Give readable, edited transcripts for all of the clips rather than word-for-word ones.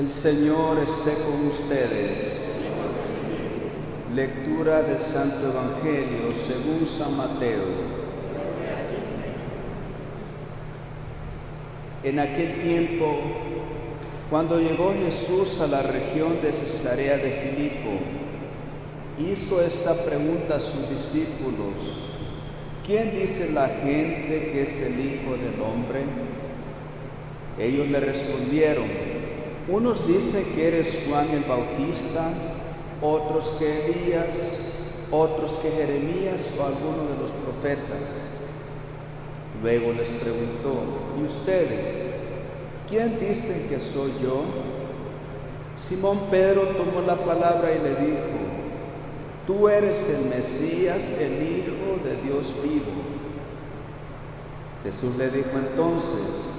El Señor esté con ustedes. Lectura del Santo Evangelio según San Mateo. En aquel tiempo, cuando llegó Jesús a la región de Cesarea de Filipo, hizo esta pregunta a sus discípulos: ¿quién dice la gente que es el Hijo del Hombre? Ellos le respondieron: unos dicen que eres Juan el Bautista, otros que Elías, otros que Jeremías o alguno de los profetas. Luego les preguntó: ¿y ustedes? ¿Quién dicen que soy yo? Simón Pedro tomó la palabra y le dijo: tú eres el Mesías, el Hijo de Dios vivo. Jesús le dijo entonces: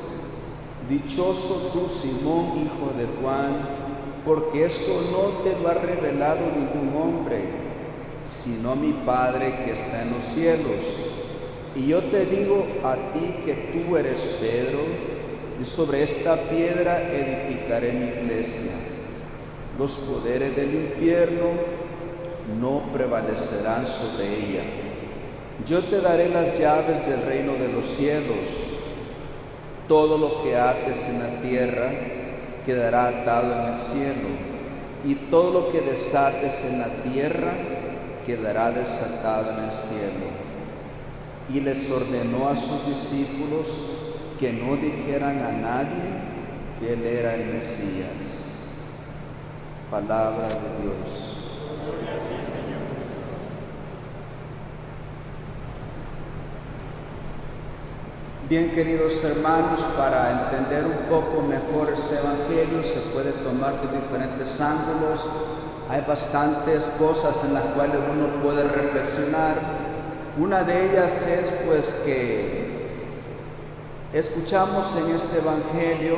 dichoso tú, Simón, hijo de Juan, porque esto no te lo ha revelado ningún hombre, sino mi Padre que está en los cielos. Y yo te digo a ti que tú eres Pedro, y sobre esta piedra edificaré mi iglesia. Los poderes del infierno no prevalecerán sobre ella. Yo te daré las llaves del reino de los cielos. Todo lo que ates en la tierra quedará atado en el cielo, y todo lo que desates en la tierra quedará desatado en el cielo. Y les ordenó a sus discípulos que no dijeran a nadie que él era el Mesías. Palabra de Dios. Bien, queridos hermanos, para entender un poco mejor este Evangelio se puede tomar de diferentes ángulos. Hay bastantes cosas en las cuales uno puede reflexionar. Una de ellas es pues que escuchamos en este Evangelio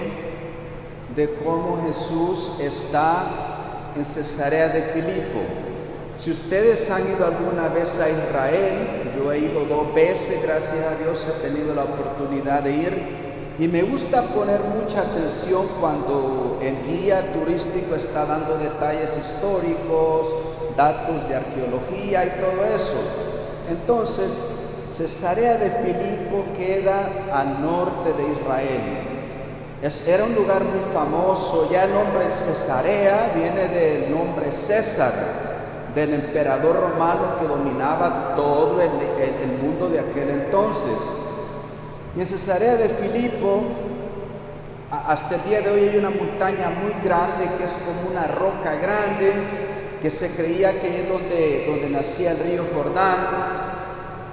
de cómo Jesús está en Cesarea de Filipo. Si ustedes han ido alguna vez a Israel, yo he ido 2 veces, gracias a Dios he tenido la oportunidad de ir, y me gusta poner mucha atención cuando el guía turístico está dando detalles históricos, datos de arqueología y todo eso. Entonces, Cesarea de Filipo queda al norte de Israel. Era un lugar muy famoso. Ya el nombre Cesarea viene del nombre César, del emperador romano que dominaba todo el mundo de aquel entonces. Y en Cesarea de Filipo, hasta el día de hoy hay una montaña muy grande que es como una roca grande, que se creía que es donde nacía el río Jordán,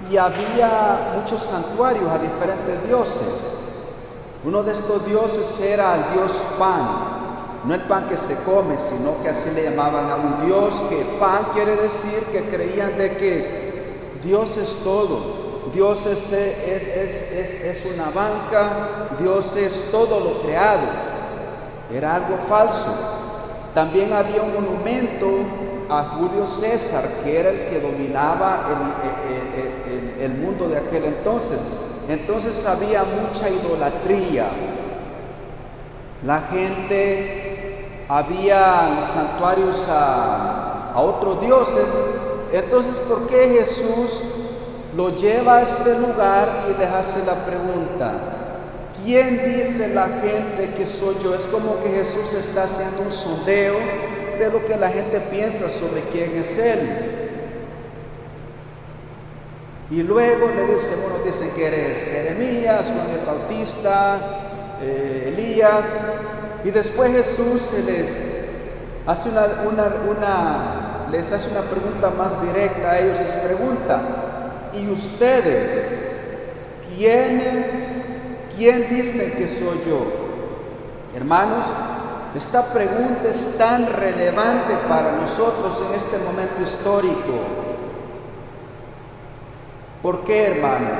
y había muchos santuarios a diferentes dioses. Uno de estos dioses era el dios Pan. No el pan que se come, sino que así le llamaban a un Dios, que pan quiere decir que creían de que Dios es todo. Dios es una banca, Dios es todo lo creado. Era algo falso. También había un monumento a Julio César, que era el que dominaba el mundo de aquel entonces. Entonces había mucha idolatría. La gente, había santuarios a otros dioses. Entonces, ¿por qué Jesús lo lleva a este lugar y les hace la pregunta: ¿quién dice la gente que soy yo? Es como que Jesús está haciendo un sondeo de lo que la gente piensa sobre quién es Él. Y luego le dice: bueno, dicen que eres Jeremías, Juan el Bautista, Elías. Y después Jesús les hace les hace una pregunta más directa a ellos. Les pregunta: ¿y ustedes? ¿Quién dicen que soy yo? Hermanos, esta pregunta es tan relevante para nosotros en este momento histórico. ¿Por qué, hermanos?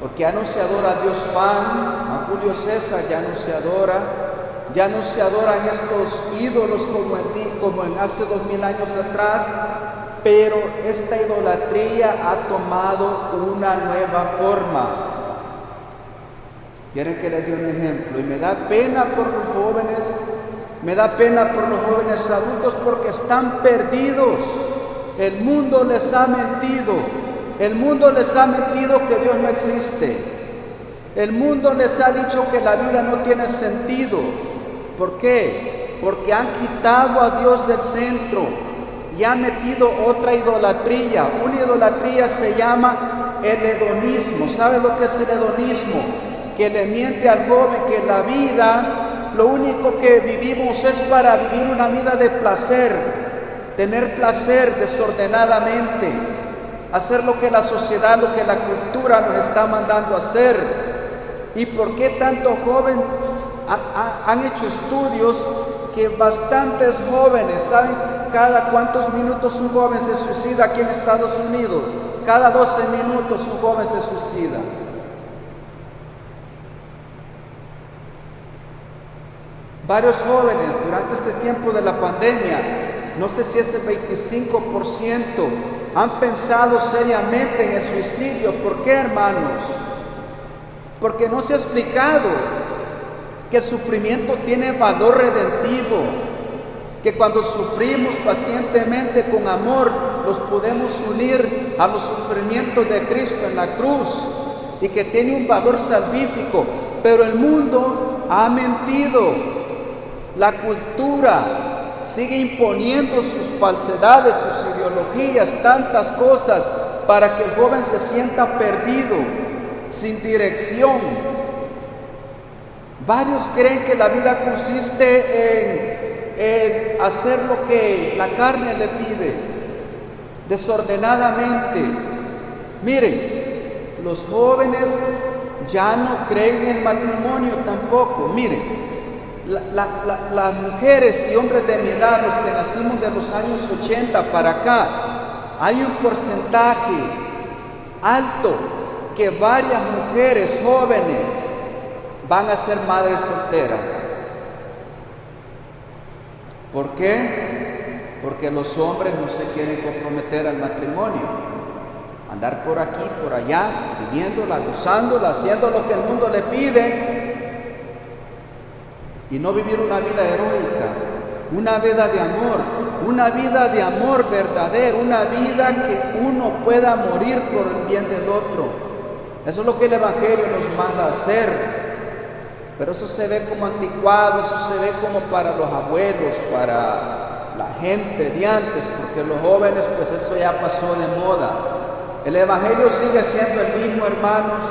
Porque ya no se adora a Dios Pan, a Julio César ya no se adora. Ya no se adoran estos ídolos como en hace 2000 años atrás, pero esta idolatría ha tomado una nueva forma. Quieren que les dé un ejemplo, y me da pena por los jóvenes Me da pena por los jóvenes adultos porque están perdidos. El mundo les ha mentido. El mundo les ha mentido que Dios no existe. El mundo les ha dicho que la vida no tiene sentido. ¿Por qué? Porque han quitado a Dios del centro y han metido otra idolatría. Una idolatría se llama el hedonismo. ¿Sabe lo que es el hedonismo? Que le miente al joven que la vida, lo único que vivimos es para vivir una vida de placer, tener placer desordenadamente, hacer lo que la sociedad, lo que la cultura nos está mandando a hacer. ¿Y por qué tantos jóvenes han hecho estudios que bastantes jóvenes saben cada cuántos minutos un joven se suicida aquí en Estados Unidos? Cada 12 minutos un joven se suicida. Varios jóvenes durante este tiempo de la pandemia, no sé si es el 25%, han pensado seriamente en el suicidio. ¿Por qué, hermanos? Porque no se ha explicado que el sufrimiento tiene valor redentivo, que cuando sufrimos pacientemente con amor, los podemos unir a los sufrimientos de Cristo en la cruz y que tiene un valor salvífico. Pero el mundo ha mentido. La cultura sigue imponiendo sus falsedades, sus ideologías, tantas cosas para que el joven se sienta perdido, sin dirección. Varios creen que la vida consiste en hacer lo que la carne le pide, desordenadamente. Miren, los jóvenes ya no creen en el matrimonio tampoco. Miren, las mujeres y hombres de mi edad, los que nacimos de los años 80 para acá, hay un porcentaje alto que varias mujeres jóvenes van a ser madres solteras. ¿Por qué? Porque los hombres no se quieren comprometer al matrimonio, andar por aquí, por allá, viviéndola, gozándola, haciendo lo que el mundo le pide, y no vivir una vida heroica, una vida de amor, una vida de amor verdadero, una vida que uno pueda morir por el bien del otro. Eso es lo que el Evangelio nos manda a hacer. Pero eso se ve como anticuado, eso se ve como para los abuelos, para la gente de antes, porque los jóvenes, pues eso ya pasó de moda. El Evangelio sigue siendo el mismo, hermanos.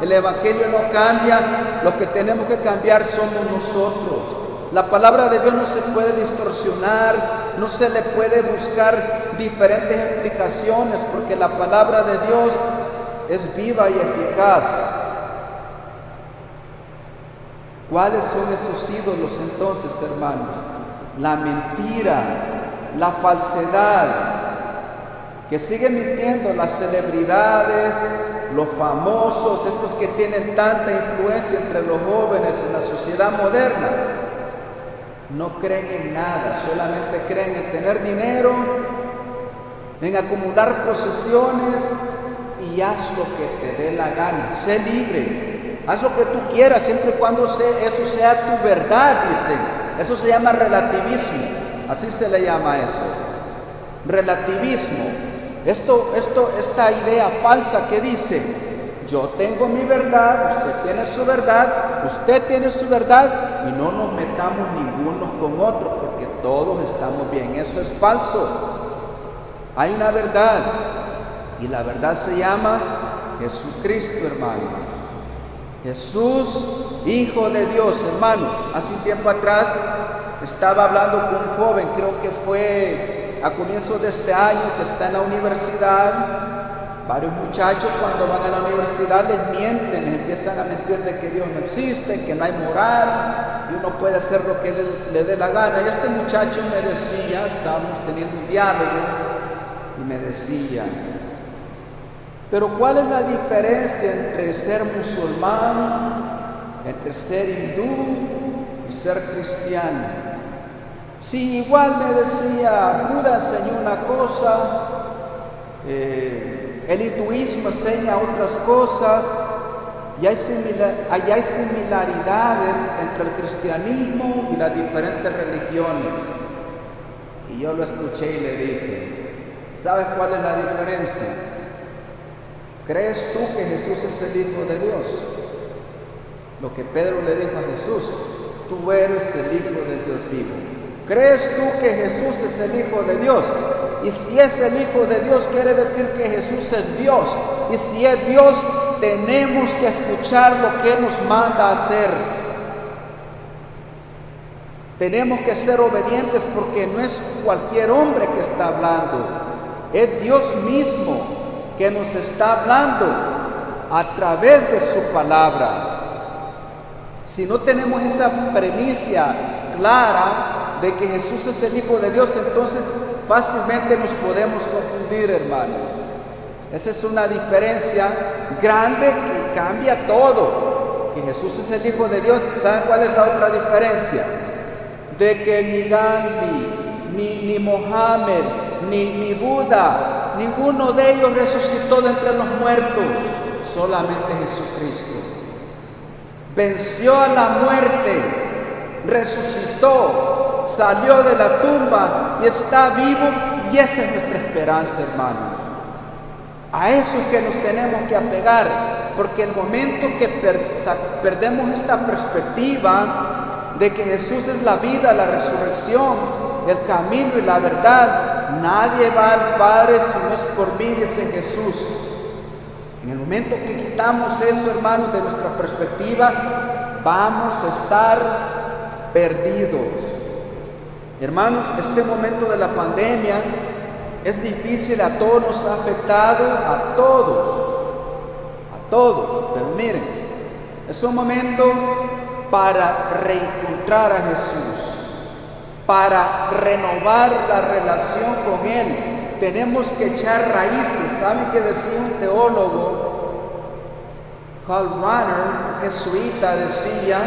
El Evangelio no cambia. Los que tenemos que cambiar somos nosotros. La palabra de Dios no se puede distorsionar, no se le puede buscar diferentes explicaciones, porque la palabra de Dios es viva y eficaz. ¿Cuáles son esos ídolos entonces, hermanos? La mentira, la falsedad, que sigue mintiendo las celebridades, los famosos, estos que tienen tanta influencia entre los jóvenes en la sociedad moderna. No creen en nada, solamente creen en tener dinero, en acumular posesiones, y haz lo que te dé la gana. Sé libre, haz lo que tú quieras, siempre y cuando eso sea tu verdad, dicen. Eso se llama relativismo, así se le llama eso, relativismo. Esta idea falsa que dice: yo tengo mi verdad, usted tiene su verdad, usted tiene su verdad, y no nos metamos ningunos con otros, porque todos estamos bien. Eso es falso. Hay una verdad, y la verdad se llama Jesucristo, hermanos. Jesús, Hijo de Dios, hermanos. Hace un tiempo atrás estaba hablando con un joven, creo que fue a comienzos de este año, que está en la universidad. Varios muchachos cuando van a la universidad les mienten, les empiezan a mentir de que Dios no existe, que no hay moral, y uno puede hacer lo que le dé la gana. Y este muchacho me decía, estábamos teniendo un diálogo, y me decía: pero ¿cuál es la diferencia entre ser musulmán, entre ser hindú y ser cristiano? Si igual, me decía, Buda enseñó una cosa, el hinduismo enseña otras cosas, y hay similaridades entre el cristianismo y las diferentes religiones. Y yo lo escuché y le dije, ¿sabes cuál es la diferencia? ¿Crees tú que Jesús es el Hijo de Dios? Lo que Pedro le dijo a Jesús, tú eres el Hijo del Dios vivo. ¿Crees tú que Jesús es el Hijo de Dios? Y si es el Hijo de Dios, quiere decir que Jesús es Dios. Y si es Dios, tenemos que escuchar lo que Él nos manda a hacer. Tenemos que ser obedientes porque no es cualquier hombre que está hablando. Es Dios mismo que nos está hablando a través de su palabra. Si no tenemos esa premisa clara de que Jesús es el Hijo de Dios, entonces fácilmente nos podemos confundir, hermanos. Esa es una diferencia grande que cambia todo. Que Jesús es el Hijo de Dios. ¿Saben cuál es la otra diferencia? De que ni Gandhi, ni Mohammed, ni Buda, ninguno de ellos resucitó de entre los muertos. Solamente Jesucristo. Venció a la muerte, resucitó, salió de la tumba y está vivo, y esa es nuestra esperanza, hermanos. A eso es que nos tenemos que apegar, porque el momento que perdemos esta perspectiva de que Jesús es la vida, la resurrección, el camino y la verdad, nadie va al Padre si no es por mí, dice Jesús. En el momento que quitamos eso, hermanos, de nuestra perspectiva, vamos a estar perdidos. Hermanos, este momento de la pandemia es difícil, a todos nos ha afectado, a todos, pero miren, es un momento para reencontrar a Jesús, para renovar la relación con Él. Tenemos que echar raíces. ¿Saben qué decía un teólogo? Karl Rahner, jesuita, decía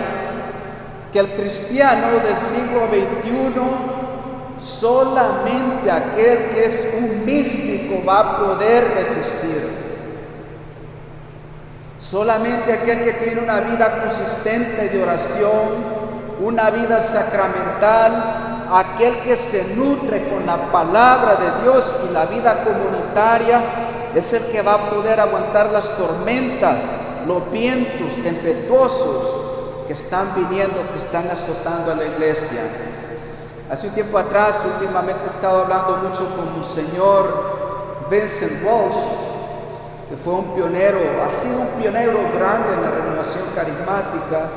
que el cristiano del siglo XXI, solamente aquel que es un místico va a poder resistir. Solamente aquel que tiene una vida consistente de oración, una vida sacramental, aquel que se nutre con la palabra de Dios y la vida comunitaria, es el que va a poder aguantar las tormentas, los vientos tempestuosos que están viniendo, que están azotando a la iglesia. Hace un tiempo atrás, últimamente he estado hablando mucho con un señor Vincent Walsh, que fue un pionero, ha sido un pionero grande en la renovación carismática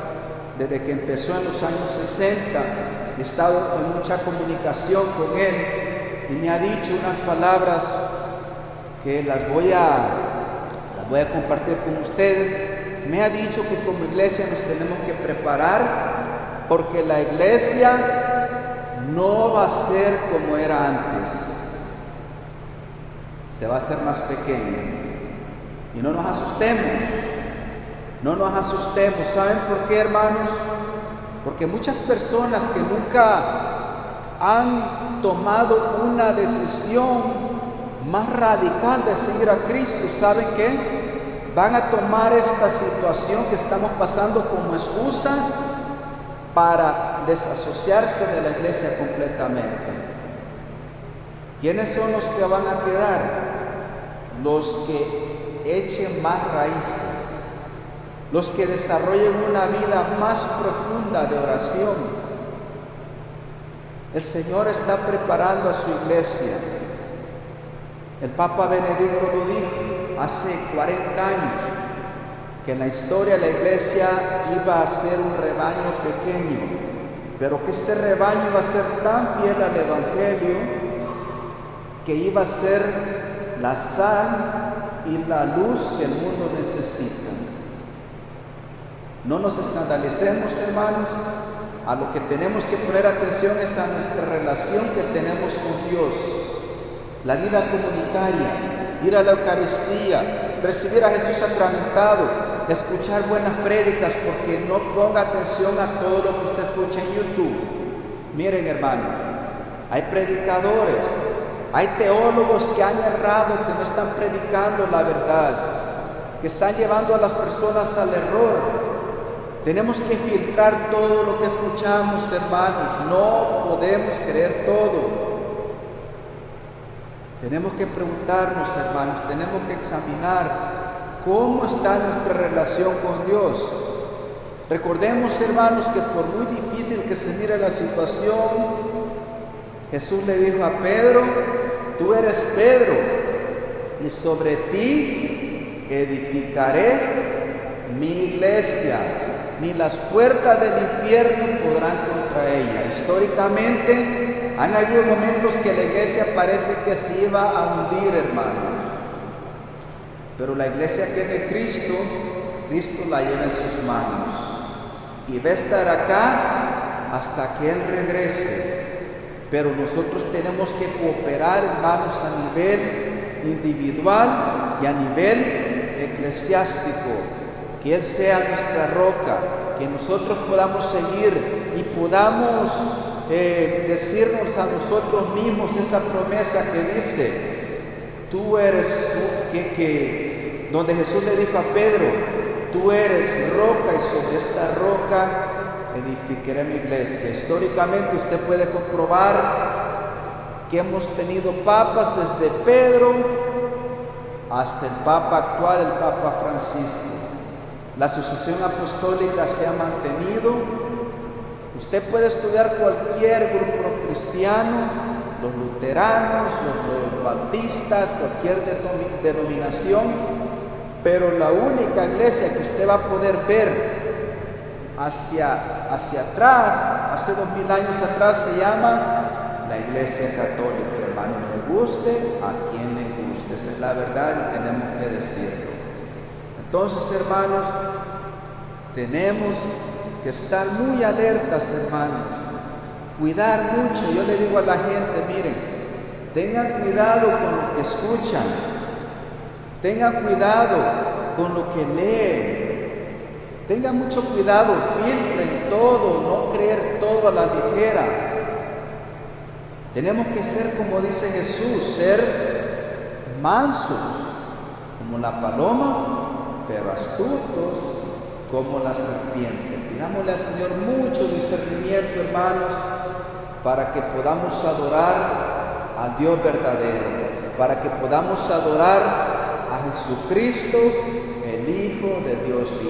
desde que empezó en los años 60. He estado en mucha comunicación con él y me ha dicho unas palabras que las voy a compartir con ustedes. Me ha dicho que como iglesia nos tenemos que preparar porque la iglesia no va a ser como era antes. Se va a hacer más pequeña. Y no nos asustemos. No nos asustemos. ¿Saben por qué, hermanos? Porque muchas personas que nunca han tomado una decisión más radical de seguir a Cristo, ¿saben qué? Van a tomar esta situación que estamos pasando como excusa para desasociarse de la iglesia completamente. ¿Quiénes son los que van a quedar? Los que echen más raíces, los que desarrollen una vida más profunda de oración. El Señor está preparando a su iglesia. El Papa Benedicto lo dijo hace 40 años, que en la historia la iglesia iba a ser un rebaño pequeño, pero que este rebaño iba a ser tan fiel al Evangelio que iba a ser la sal y la luz que el mundo necesita. No nos escandalicemos, hermanos. A lo que tenemos que poner atención es a nuestra relación que tenemos con Dios. La vida comunitaria, ir a la Eucaristía, recibir a Jesús sacramentado, escuchar buenas prédicas, porque no ponga atención a todo lo que usted escucha en YouTube. Miren, hermanos, hay predicadores, hay teólogos que han errado, que no están predicando la verdad. que están llevando a las personas al error. Tenemos que filtrar todo lo que escuchamos, hermanos. No podemos creer todo. Tenemos que preguntarnos, hermanos, tenemos que examinar cómo está nuestra relación con Dios. Recordemos, hermanos, que por muy difícil que se mire la situación, Jesús le dijo a Pedro: tú eres Pedro, y sobre ti edificaré mi iglesia, ni las puertas del infierno podrán contra ella. Históricamente han habido momentos que la iglesia parece que se iba a hundir, hermanos, pero la iglesia que es de Cristo, Cristo la lleva en sus manos y va a estar acá hasta que Él regrese. Pero nosotros tenemos que cooperar, hermanos, a nivel individual y a nivel eclesiástico. Que Él sea nuestra roca, que nosotros podamos seguir y podamos decirnos a nosotros mismos esa promesa que dice: tú eres tú, donde Jesús le dijo a Pedro: tú eres roca, y sobre esta roca edificaré mi iglesia. Históricamente usted puede comprobar que hemos tenido papas desde Pedro hasta el Papa actual, el Papa Francisco. La sucesión apostólica se ha mantenido. Usted puede estudiar cualquier grupo cristiano, los luteranos, los bautistas, cualquier denominación, pero la única iglesia que usted va a poder ver hacia atrás, hace 2000 años atrás, se llama la Iglesia Católica, hermano. Le guste a quien le guste, esa es la verdad y tenemos que decirlo. Entonces, hermanos, tenemos que estar muy alertas, hermanos, cuidar mucho. Yo le digo a la gente: miren, tengan cuidado con lo que escuchan, tengan cuidado con lo que leen, tengan mucho cuidado, filtren todo, no creer todo a la ligera. Tenemos que ser, como dice Jesús, ser mansos como la paloma, pero astutos como la serpiente. Pidámosle al Señor mucho discernimiento, hermanos, para que podamos adorar al Dios verdadero, para que podamos adorar a Jesucristo, el Hijo de Dios vivo.